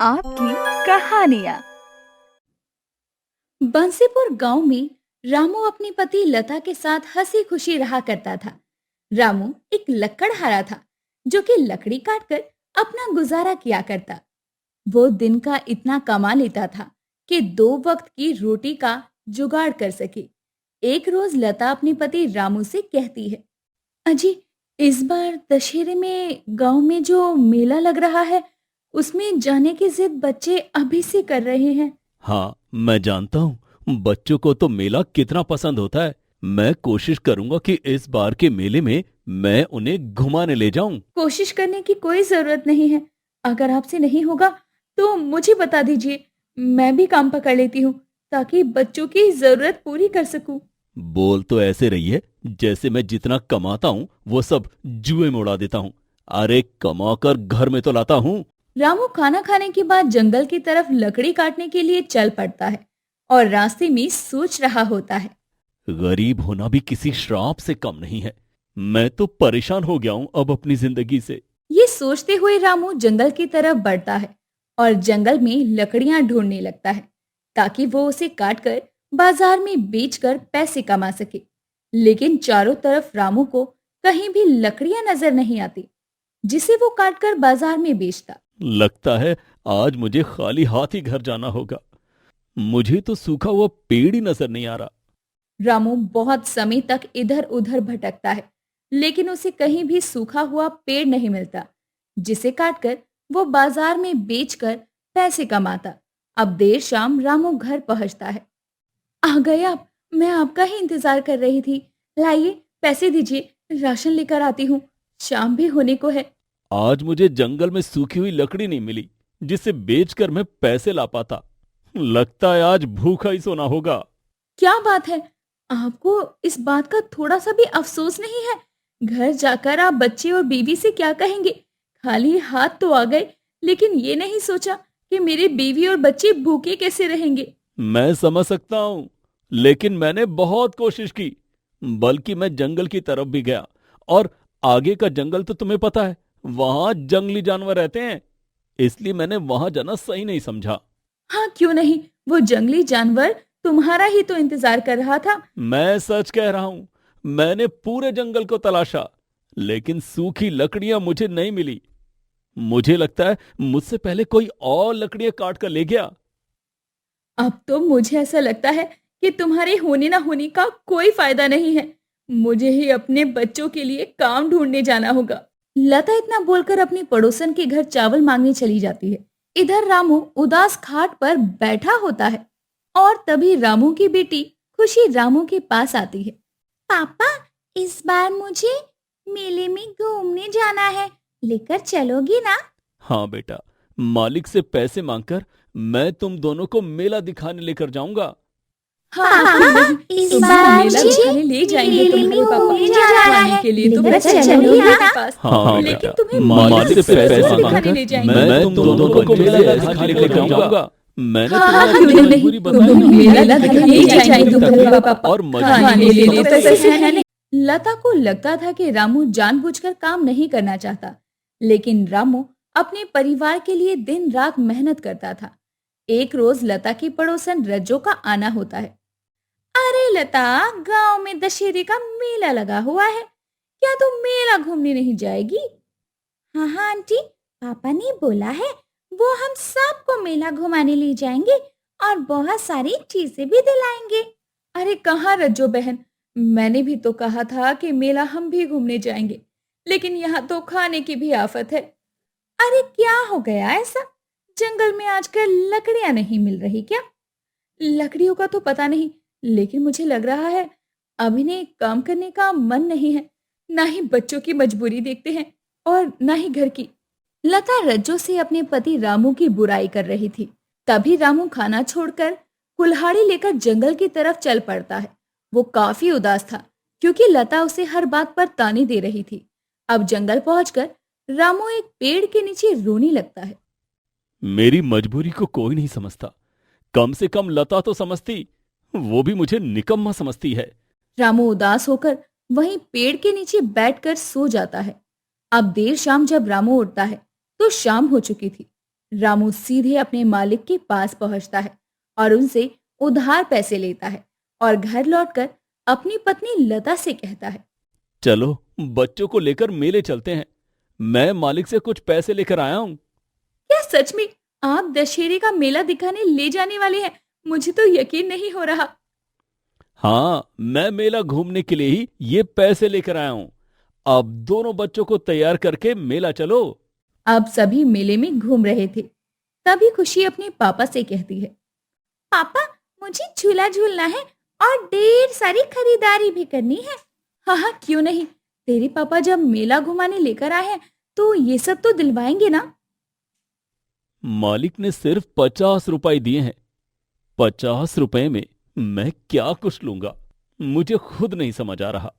आपकी कहानियाँ। बंसीपुर गांव में रामू अपनी पति लता के साथ हंसी खुशी रहा करता था। रामू एक लकड़हारा था जो कि लकड़ी काटकर अपना गुजारा किया करता। वो दिन का इतना कमा लेता था कि 2 वक्त की रोटी का जुगाड़ कर सके। एक रोज लता अपने पति रामू से कहती है, अजी, इस बार दशहरे में गांव में जो मेला लग रहा है उसमें जाने की जिद बच्चे अभी से कर रहे हैं। हाँ, मैं जानता हूँ बच्चों को तो मेला कितना पसंद होता है। मैं कोशिश करूंगा कि इस बार के मेले में मैं उन्हें घुमाने ले जाऊं। कोशिश करने की कोई जरूरत नहीं है। अगर आपसे नहीं होगा तो मुझे बता दीजिए, मैं भी काम पकड़ लेती हूँ ताकि बच्चों की जरूरत पूरी कर सकूं। बोल तो ऐसे रही है जैसे मैं जितना कमाता हूँ वो सब जुए में उड़ा देता हूँ। अरे कमाकर घर में तो लाता हूँ। रामू खाना खाने के बाद जंगल की तरफ लकड़ी काटने के लिए चल पड़ता है और रास्ते में सोच रहा होता है। गरीब होना भी किसी श्राप से कम नहीं है। मैं तो परेशान हो गया हूँ अब अपनी जिंदगी से। ये सोचते हुए रामू जंगल की तरफ बढ़ता है और जंगल में लकड़ियां ढूंढने लगता है ताकि वो उसे काटकर बाजार में बेचकर पैसे कमा सके। लेकिन चारों तरफ रामू को कहीं भी लकड़ियां नजर नहीं आती जिसे वो काटकर बाजार में बेचता। लगता है आज मुझे खाली हाथ ही घर जाना होगा। मुझे तो सूखा हुआ पेड़ ही नजर नहीं आ रहा। रामू बहुत समय तक इधर उधर भटकता है लेकिन उसे कहीं भी सूखा हुआ पेड़ नहीं मिलता जिसे काटकर वो बाजार में बेचकर पैसे कमाता। अब देर शाम रामू घर पहुंचता है। आ गए आप, मैं आपका ही इंतजार कर रही थी। लाइए पैसे दीजिए, राशन लेकर आती हूँ, शाम भी होने को है। आज मुझे जंगल में सूखी हुई लकड़ी नहीं मिली जिसे बेचकर मैं पैसे ला पाता। लगता है आज भूखा ही सोना होगा। क्या बात है, आपको इस बात का थोड़ा सा भी अफसोस नहीं है? घर जाकर आप बच्चे और बीवी से क्या कहेंगे? खाली हाथ तो आ गए लेकिन ये नहीं सोचा कि मेरे बीवी और बच्चे भूखे कैसे रहेंगे। मैं समझ सकता हूँ, लेकिन मैंने बहुत कोशिश की। बल्कि मैं जंगल की तरफ भी गया और आगे का जंगल तो तुम्हें पता है, वहां जंगली जानवर रहते हैं। इसलिए मैंने वहां जाना सही नहीं समझा। हाँ क्यों नहीं, वो जंगली जानवर तुम्हारा ही तो इंतजार कर रहा था। मैं सच कह रहा हूं, मैंने पूरे जंगल को तलाशा लेकिन सूखी लकड़ियां मुझे नहीं मिली। मुझे लगता है मुझसे पहले कोई और लकड़ियां काट कर ले गया। अब तो मुझे ऐसा लगता है कि तुम्हारे होने ना होने का कोई फायदा नहीं है। मुझे ही अपने बच्चों के लिए काम ढूंढने जाना होगा। लता इतना बोलकर अपनी पड़ोसन के घर चावल मांगने चली जाती है। इधर रामू उदास खाट पर बैठा होता है और तभी रामू की बेटी खुशी रामू के पास आती है। पापा, इस बार मुझे मेले में घूमने जाना है, लेकर चलोगी ना? हाँ बेटा, मालिक से पैसे मांगकर मैं तुम दोनों को मेला दिखाने लेकर जाऊंगा। हाँ, इस तुमको बार मेला मुझे दिखाने ले जाएंगे मेले में तुम्हारे पापा। घूमने जाना खाने है, के लिए तो लेकर पैसे चलोगी नहीं है ना? मेरे पास। हाँ लेकिन बेटा, तुम्हें मालिक से पैसे दिखाने मांगकर ले जाएंगे। मैं तुम दोनों को मेला दिखाने लेकर जाऊंगा। मैंने हाँ, तुम्हें क्यों अपनी नहीं, मजबूरी तुम्हें बताई मेला दिखाने ले जाएंगे तुम्हारे पापा। और खाने मजबूरी के लिए तो तो पैसे है नहीं। लता को लगता था कि रामू जानबूझकर काम नहीं करना चाहता, लेकिन रामू अपने परिवार के लिए दिन रात मेहनत करता था। एक रोज लता की पड़ोसन रज्जो का आना होता है। अरे लता, गांव में दशहरे का मेला लगा हुआ है, क्या तुम मेला घूमने नहीं जाएगी? हाँ हाँ आंटी, पापा ने बोला है वो हम सबको मेला घुमाने ले जाएंगे और बहुत सारी चीजें भी दिलाएंगे। अरे कहाँ रज्जो बहन, मैंने भी तो कहा था कि मेला हम भी घूमने जाएंगे, लेकिन यहाँ तो खाने की भी आफत है। अरे क्या हो गया ऐसा? जंगल में आजकल लकड़ियां नहीं मिल रही क्या? लकड़ियों का तो पता नहीं, लेकिन मुझे लग रहा है अभी ने काम करने का मन नहीं है। ना ही बच्चों की मजबूरी देखते हैं और ना ही घर की। लता रज्जो से अपने पति रामू की बुराई कर रही थी। तभी रामू खाना छोड़कर कुल्हाड़ी लेकर जंगल की तरफ चल पड़ता है। वो काफी उदास था क्योंकि लता उसे हर बात पर ताने दे रही थी। अब जंगल पहुंचकर रामू एक पेड़ के नीचे रोने लगता है। मेरी मजबूरी को कोई नहीं समझता। कम से कम लता तो समझती, वो भी मुझे निकम्मा समझती है। रामू उदास होकर वहीं पेड़ के नीचे बैठकर सो जाता है। अब देर शाम जब रामू उठता है तो शाम हो चुकी थी। रामू सीधे अपने मालिक के पास पहुंचता है और उनसे उधार पैसे लेता है और घर लौटकर अपनी पत्नी लता से कहता है, चलो बच्चों को लेकर मेले चलते हैं। मैं मालिक से कुछ पैसे लेकर आया हूं। क्या सच में आप दशहरे का मेला दिखाने ले जाने वाले हैं? मुझे तो यकीन नहीं हो रहा। हाँ, मैं मेला घूमने के लिए ही ये पैसे लेकर आया हूं। अब दोनों बच्चों को तैयार करके मेला चलो। अब सभी मेले में घूम रहे थे। तभी खुशी अपने पापा से कहती है, पापा मुझे झूला झूलना है और ढेर सारी खरीदारी भी करनी है। हाँ हाँ, क्यों नहीं। तेरे पापा जब मेला घुमाने लेकर आए हैं तो ये सब तो दिलवाएंगे ना। मालिक ने सिर्फ 50 रुपए दिए हैं। 50 रुपए में मैं क्या कुछ लूंगा, मुझे खुद नहीं समझ आ रहा।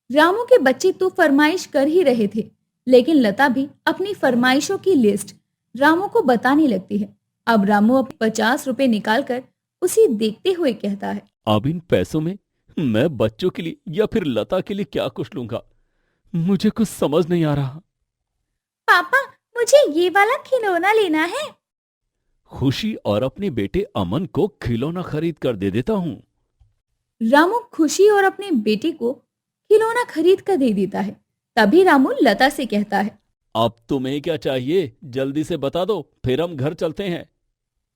रामू के बच्चे तो फरमाइश कर ही रहे थे, लेकिन लता भी अपनी फरमाइशों की लिस्ट रामू को बताने लगती है। अब रामू अपने 50 रुपए निकालकर उसे देखते हुए कहता है, अब इन पैसों में मैं बच्चों के लिए या फिर लता के लिए क्या कुछ लूंगा, मुझे कुछ समझ नहीं आ रहा। पापा मुझे ये वाला खिलौना लेना है। खुशी और अपने बेटे अमन को खिलौना खरीद कर दे देता हूँ। रामू खुशी और अपने बेटे को खिलौना खरीद कर दे देता है। तभी रामू लता से कहता है, अब तुम्हें क्या चाहिए, जल्दी से बता दो, फिर हम घर चलते हैं।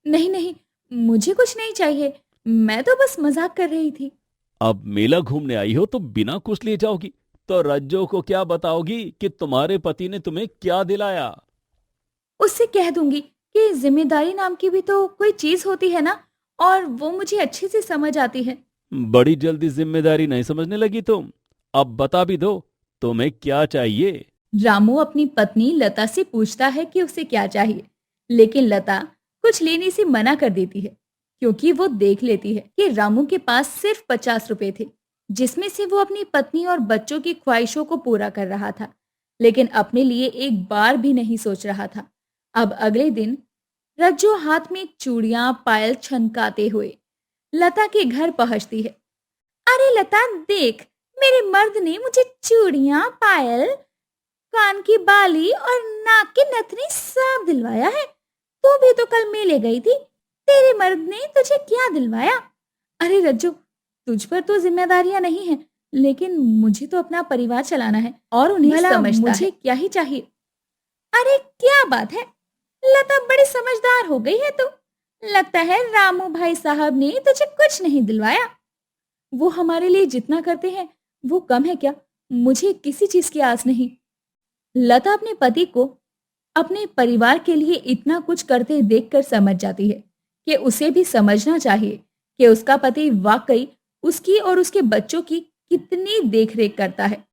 नहीं नहीं, मुझे कुछ नहीं चाहिए, मैं तो बस मजाक कर रही थी। अब मेला घूमने आई हो तो बिना कुछ ले जाओगी तो रज्जो को क्या बताओगी कि तुम्हारे पति ने तुम्हें क्या दिलाया। उससे कह दूंगी कि जिम्मेदारी नाम की भी तो कोई चीज होती है ना, और वो मुझे अच्छे से समझ आती है। बड़ी जल्दी जिम्मेदारी नहीं समझने लगी तुम। अब बता भी दो, तुम्हें क्या चाहिए। रामू अपनी पत्नी लता से पूछता है कि उसे क्या चाहिए, लेकिन लता कुछ लेने से मना कर देती है, क्योंकि वो देख लेती है कि रामू के पास सिर्फ 50 रुपए थे, जिसमें से वो अपनी पत्नी और बच्चों की ख्वाहिशों को पूरा कर रहा था, लेकिन अपने लिए एक बार भी नहीं सोच रहा था। अब अगले दिन रज्जो हाथ में चूड़ियां पायल छनकाते हुए लता के घर पहुंचती है। अरे लता देख, मेरे मर्द ने मुझे चूड़ियां, पायल, कान की बाली और नाक की नथनी सब दिलवाया है। तू भी तो कल मेले गई थी, तेरे मर्द ने तुझे क्या दिलवाया? अरे रज्जो, तुझ पर तो जिम्मेदारियां नहीं हैं, लेकिन मुझे तो अपना परिवार चलाना है और उन्हें भला समझता मुझे है। क्या ही चाहिए। अरे क्या बात है, लता बड़ी समझदार हो गई है तू। लगता है रामू भाई साहब ने तुझे कुछ नहीं दिलवाया। वो हमारे लिए जितना करते हैं वो कम है क्या? मुझे किसी चीज की आस नहीं। लता अपने पति को अपने परिवार के लिए इतना कुछ करते देखकर समझ जाती है कि उसे भी समझना चाहिए कि उसका पति वाकई उसकी और उसके बच्चों की कितनी देखरेख करता है।